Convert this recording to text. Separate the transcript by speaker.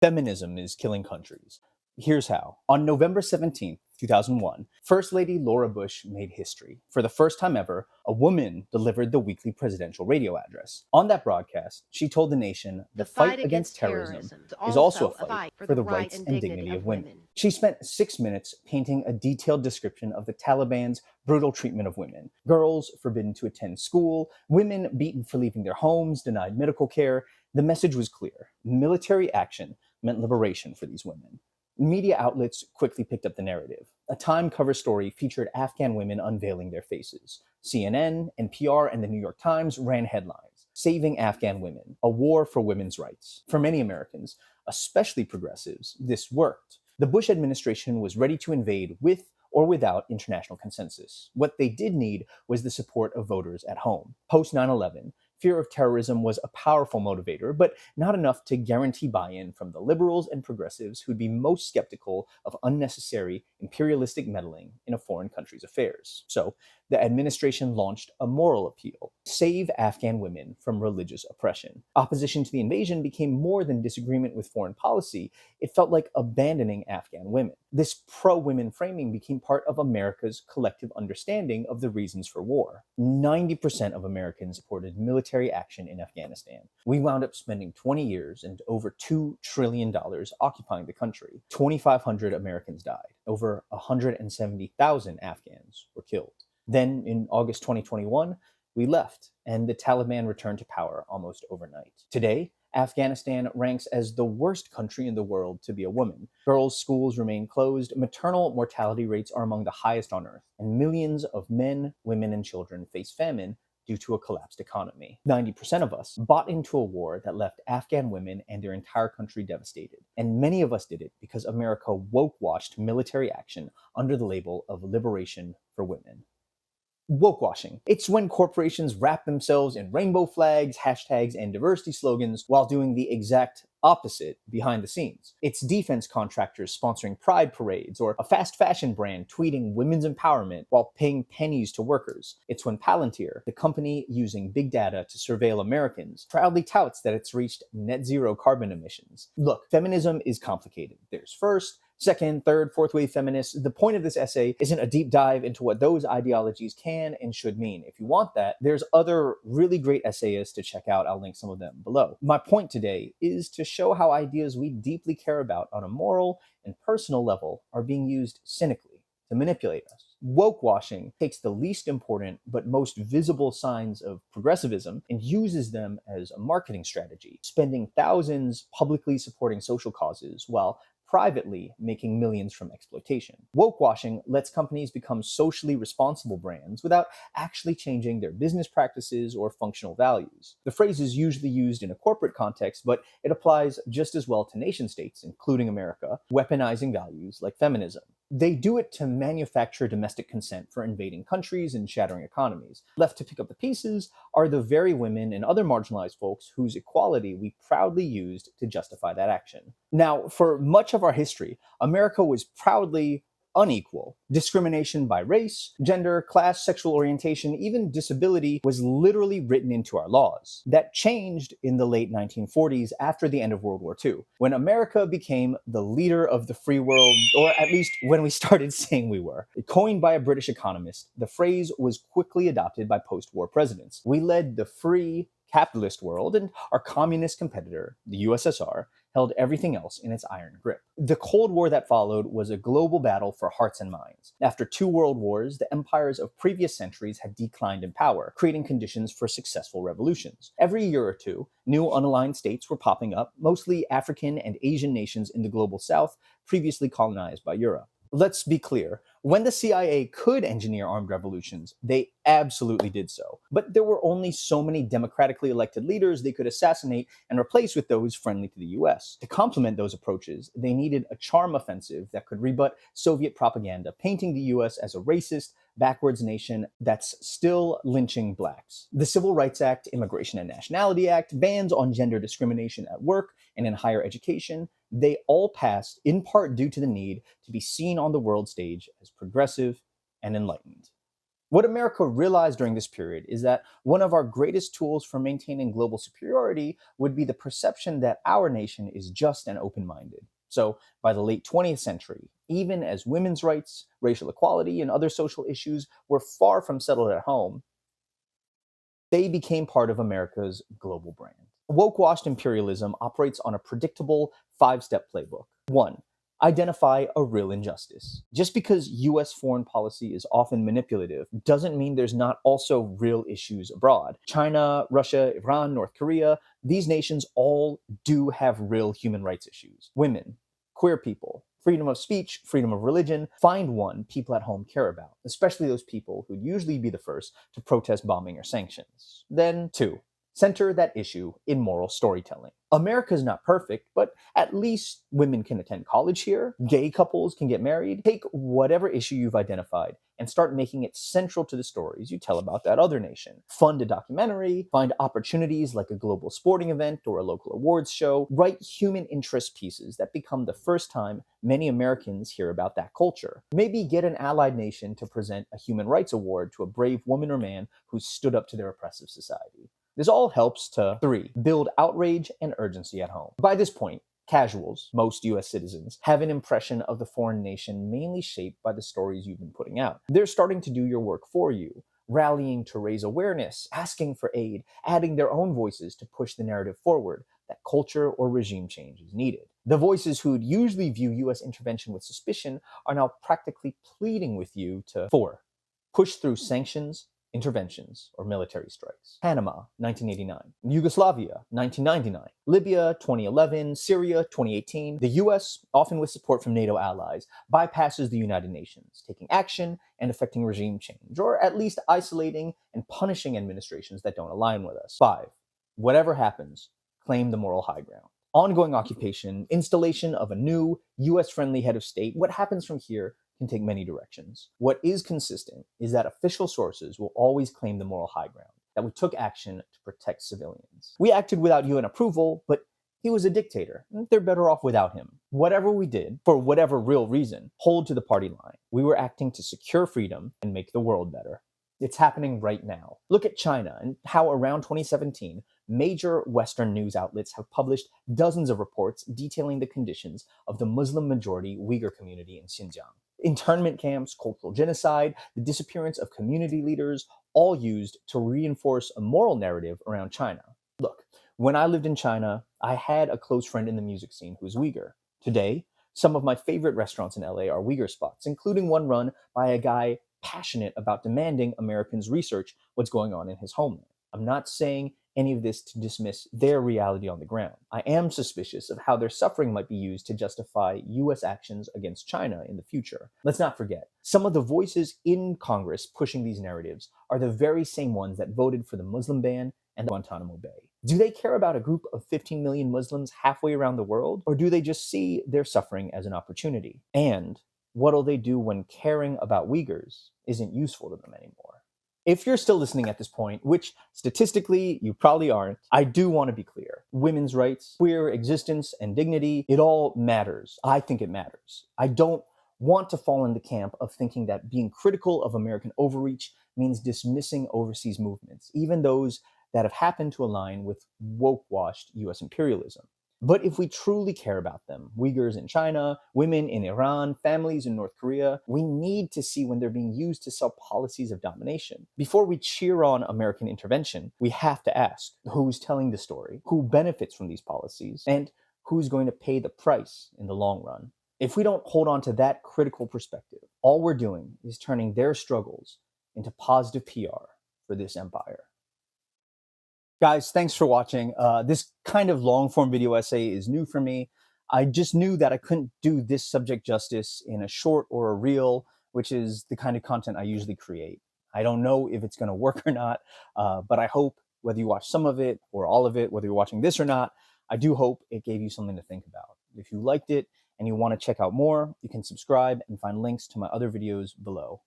Speaker 1: Feminism is killing countries. Here's how. On November 17th, 2001, First Lady Laura Bush made history. For the first time ever, a woman delivered the weekly presidential radio address. On that broadcast, she told the nation the fight against terrorism is also a fight for the rights and dignity of women. She spent 6 minutes painting a detailed description of the Taliban's brutal treatment of women. Girls forbidden to attend school, women beaten for leaving their homes, denied medical care. The message was clear. Military action meant liberation for these women. Media outlets quickly picked up the narrative. A Time cover story featured Afghan women unveiling their faces. CNN, NPR, and the New York Times ran headlines, "Saving Afghan Women, a war for women's rights." For many Americans, especially progressives, this worked. The Bush administration was ready to invade with or without international consensus. What they did need was the support of voters at home. Post 9/11, fear of terrorism was a powerful motivator, but not enough to guarantee buy-in from the liberals and progressives who'd be most skeptical of unnecessary imperialistic meddling in a foreign country's affairs. So, the administration launched a moral appeal: save Afghan women from religious oppression. Opposition to the invasion became more than disagreement with foreign policy. It felt like abandoning Afghan women. This pro-women framing became part of America's collective understanding of the reasons for war. 90% of Americans supported military action in Afghanistan. We wound up spending 20 years and over $2 trillion occupying the country. 2,500 Americans died. Over 170,000 Afghans were killed. Then, in August 2021, we left, and the Taliban returned to power almost overnight. Today, Afghanistan ranks as the worst country in the world to be a woman. Girls' schools remain closed, maternal mortality rates are among the highest on earth, and millions of men, women, and children face famine due to a collapsed economy. 90% of us bought into a war that left Afghan women and their entire country devastated. And many of us did it because America woke-washed military action under the label of liberation for women. Woke-washing. It's when corporations wrap themselves in rainbow flags, hashtags, and diversity slogans while doing the exact opposite behind the scenes. It's defense contractors sponsoring pride parades, or a fast fashion brand tweeting women's empowerment while paying pennies to workers. It's when Palantir, the company using big data to surveil Americans, proudly touts that it's reached net zero carbon emissions. Look, feminism is complicated. There's first, second, third, fourth wave feminists. The point of this essay isn't a deep dive into what those ideologies can and should mean. If you want that, there's other really great essayists to check out. I'll link some of them below. My point today is to show how ideas we deeply care about on a moral and personal level are being used cynically to manipulate us. Woke-washing takes the least important but most visible signs of progressivism and uses them as a marketing strategy, spending thousands publicly supporting social causes while privately making millions from exploitation. Woke-washing lets companies become socially responsible brands without actually changing their business practices or functional values. The phrase is usually used in a corporate context, but it applies just as well to nation states, including America, weaponizing values like feminism. They do it to manufacture domestic consent for invading countries and shattering economies. Left to pick up the pieces are the very women and other marginalized folks whose equality we proudly used to justify that action. Now, for much of our history, America was proudly unequal. Discrimination by race, gender, class, sexual orientation, even disability was literally written into our laws. That changed in the late 1940s after the end of World War II, when America became the leader of the free world, or at least when we started saying we were. Coined by a British economist, the phrase was quickly adopted by post-war presidents. We led the free capitalist world, and our communist competitor, the USSR, held everything else in its iron grip. The Cold War that followed was a global battle for hearts and minds. After 2 world wars, the empires of previous centuries had declined in power, creating conditions for successful revolutions. Every year or two, new unaligned states were popping up, mostly African and Asian nations in the global south, previously colonized by Europe. Let's be clear, when the CIA could engineer armed revolutions, they absolutely did so. But there were only so many democratically elected leaders they could assassinate and replace with those friendly to the US. To complement those approaches, they needed a charm offensive that could rebut Soviet propaganda, painting the US as a racist, backwards nation that's still lynching blacks. The Civil Rights Act, Immigration and Nationality Act, bans on gender discrimination at work and in higher education, they all passed in part due to the need to be seen on the world stage as progressive and enlightened. What America realized during this period is that one of our greatest tools for maintaining global superiority would be the perception that our nation is just and open minded. So, by the late 20th century, even as women's rights, racial equality, and other social issues were far from settled at home, they became part of America's global brand. Woke-washed imperialism operates on a predictable 5-step playbook. 1. Identify a real injustice. Just because US foreign policy is often manipulative doesn't mean there's not also real issues abroad. China, Russia, Iran, North Korea, these nations all do have real human rights issues. Women, queer people, freedom of speech, freedom of religion, find one people at home care about, especially those people who'd usually be the first to protest bombing or sanctions. Then 2. Center that issue in moral storytelling. America's not perfect, but at least women can attend college here, gay couples can get married. Take whatever issue you've identified and start making it central to the stories you tell about that other nation. Fund a documentary, find opportunities like a global sporting event or a local awards show, write human interest pieces that become the first time many Americans hear about that culture. Maybe get an allied nation to present a human rights award to a brave woman or man who stood up to their oppressive society. This all helps to 3. Build outrage and urgency at home. By this point, casuals, most US citizens, have an impression of the foreign nation mainly shaped by the stories you've been putting out. They're starting to do your work for you, rallying to raise awareness, asking for aid, adding their own voices to push the narrative forward that culture or regime change is needed. The voices who'd usually view US intervention with suspicion are now practically pleading with you to 4. Push through sanctions, interventions, or military strikes. Panama, 1989. Yugoslavia, 1999. Libya, 2011. Syria, 2018. The US, often with support from NATO allies, bypasses the United Nations, taking action and affecting regime change, or at least isolating and punishing administrations that don't align with us. 5. Whatever happens, claim the moral high ground. Ongoing occupation, installation of a new US-friendly head of state, what happens from here can take many directions. What is consistent is that official sources will always claim the moral high ground, that we took action to protect civilians. We acted without UN approval, but he was a dictator. They're better off without him. Whatever we did, for whatever real reason, hold to the party line. We were acting to secure freedom and make the world better. It's happening right now. Look at China and how around 2017, major Western news outlets have published dozens of reports detailing the conditions of the Muslim-majority Uyghur community in Xinjiang. Internment camps, cultural genocide, the disappearance of community leaders, all used to reinforce a moral narrative around China. Look, when I lived in China, I had a close friend in the music scene who's Uyghur. Today, some of my favorite restaurants in LA are Uyghur spots, including one run by a guy passionate about demanding Americans research what's going on in his homeland. I'm not saying any of this to dismiss their reality on the ground. I am suspicious of how their suffering might be used to justify US actions against China in the future. Let's not forget, some of the voices in Congress pushing these narratives are the very same ones that voted for the Muslim ban and the Guantanamo Bay. Do they care about a group of 15 million Muslims halfway around the world, or do they just see their suffering as an opportunity? And what'll they do when caring about Uyghurs isn't useful to them anymore? If you're still listening at this point, which statistically you probably aren't, I do want to be clear. Women's rights, queer existence, and dignity, it all matters. I think it matters. I don't want to fall in the camp of thinking that being critical of American overreach means dismissing overseas movements, even those that have happened to align with woke-washed US imperialism. But if we truly care about them, Uyghurs in China, women in Iran, families in North Korea, we need to see when they're being used to sell policies of domination. Before we cheer on American intervention, we have to ask who's telling the story, who benefits from these policies, and who's going to pay the price in the long run. If we don't hold on to that critical perspective, all we're doing is turning their struggles into positive PR for this empire. Guys, thanks for watching. This kind of long-form video essay is new for me. I just knew that I couldn't do this subject justice in a short or a reel, which is the kind of content I usually create. I don't know if it's going to work or not, but I hope whether you watch some of it or all of it, whether you're watching this or not, I do hope it gave you something to think about. If you liked it and you want to check out more, you can subscribe and find links to my other videos below.